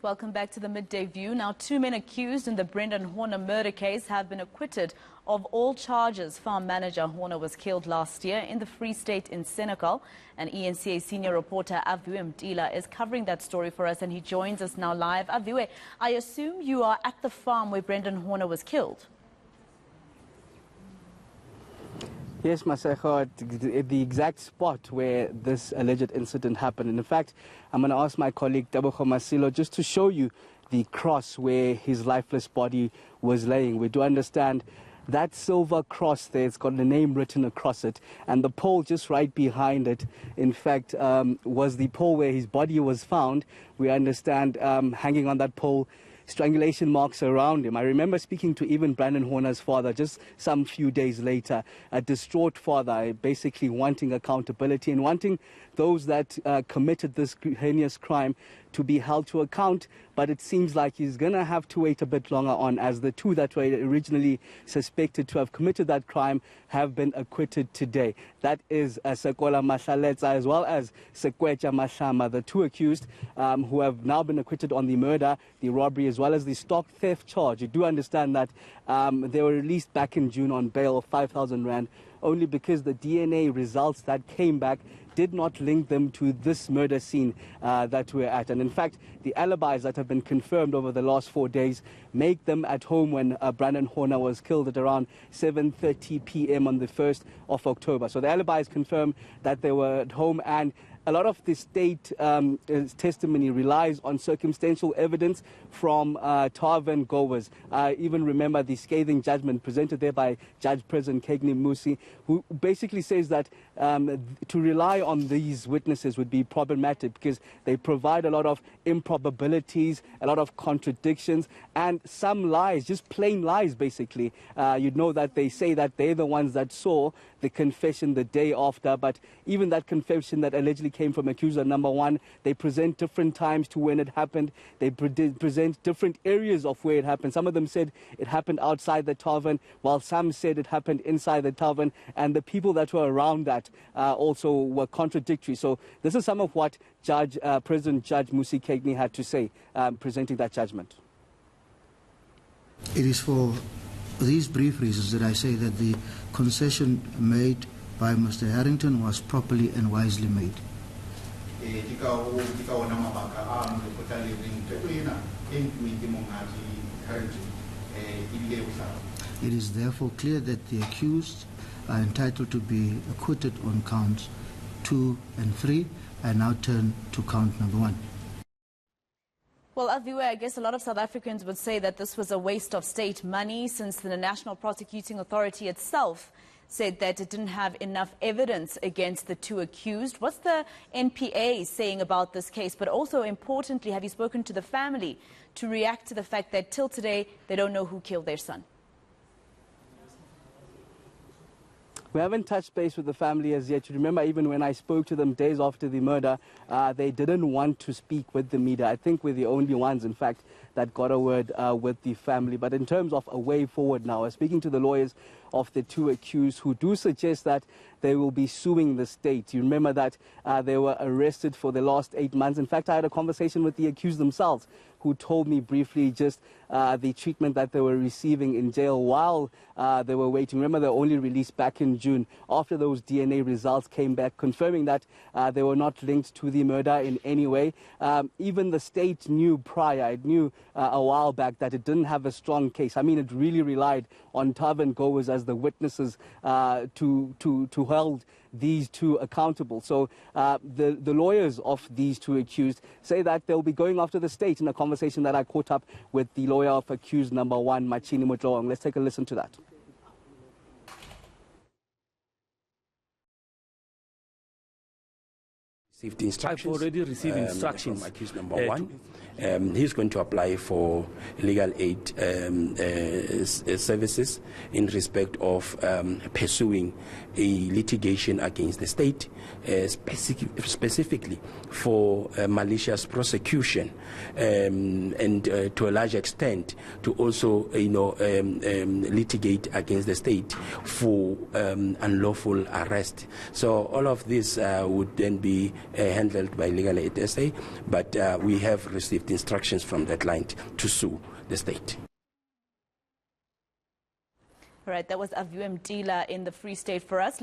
welcome back to the Midday View. Now, 2 men accused in the Brendin Horner murder case have been acquitted of all charges. Farm manager Horner was killed last year in the Free State in Senegal. And eNCA senior reporter Aviwe Mtila is covering that story for us, and he joins us now live. Aviwe, I assume you are at the farm where Brendin Horner was killed. Yes, Maseko, at the exact spot where this alleged incident happened. And in fact, I'm going to ask my colleague Tebogo Masilo just to show you the cross where his lifeless body was laying. We do understand that silver cross there, it's got the name written across it, and the pole just right behind it, in fact, was the pole where his body was found. We understand hanging on that pole, strangulation marks around him. I remember speaking to even Brendin Horner's father just some few days later, a distraught father, basically wanting accountability and wanting those that committed this heinous crime to be held to account. But it seems like he's going to have to wait a bit longer on, as the two that were originally suspected to have committed that crime have been acquitted today. That is Sekola Mashaletsa as well as Sekwecha Mashama, the two accused who have now been acquitted on the murder, the robbery, as well as the stock theft charge. You do understand that they were released back in June on bail of 5,000 rand, only because the DNA results that came back did not link them to this murder scene that we're at. And in fact, the alibis that have been confirmed over the last 4 days make them at home when Brendin Horner was killed at around 7:30 p.m. on the 1st of October. So the alibis confirm that they were at home, and a lot of the state testimony relies on circumstantial evidence from Tarvan goers. Even remember the scathing judgment presented there by Judge President Kegni Musi, who basically says that to rely on these witnesses would be problematic because they provide a lot of improbabilities, a lot of contradictions, and some lies, just plain lies basically. You'd know that they say that they're the ones that saw the confession the day after, but even that confession that allegedly came from accuser number one, they present different times to when it happened. They present different areas of where it happened. Some of them said it happened outside the tavern, while some said it happened inside the tavern, and the people that were around that also were contradictory. So this is some of what President Judge Musi Kegni had to say presenting that judgment. It is for these brief reasons that I say that the concession made by Mr. Harrington was properly and wisely made. It is therefore clear that the accused are entitled to be acquitted on counts 2 and 3. I now turn to count number 1. Well, Aviwe, I guess a lot of South Africans would say that this was a waste of state money, since the National Prosecuting Authority itself said that it didn't have enough evidence against the two accused. What's the NPA saying about this case? But also, importantly, have you spoken to the family to react to the fact that till today they don't know who killed their son? We haven't touched base with the family as yet. You remember, even when I spoke to them days after the murder, they didn't want to speak with the media. I think we're the only ones, in fact, that got a word with the family. But in terms of a way forward now, speaking to the lawyers of the two accused, who do suggest that they will be suing the state. You remember that they were arrested for the last 8 months. In fact, I had a conversation with the accused themselves, who told me briefly just the treatment that they were receiving in jail while they were waiting. Remember, they were only released back in June after those DNA results came back, confirming that they were not linked to the murder in any way. Even the state knew prior, it knew a while back that it didn't have a strong case. I mean, it really relied on tavern goers as the witnesses to hold these two accountable. So the lawyers of these two accused say that they'll be going after the state, in a conversation that I caught up with the lawyer of accused number one, Machini Mutloang. Let's take a listen to that. I've already received instructions from accused number one. He's going to apply for legal aid services in respect of pursuing a litigation against the state, specifically for malicious prosecution, and to a large extent to also, litigate against the state for unlawful arrest. So all of this would then be handled by Legal Aid SA, but we have received received instructions from that client to sue the state. All right, that was Aviwe Mtila in the Free State for us.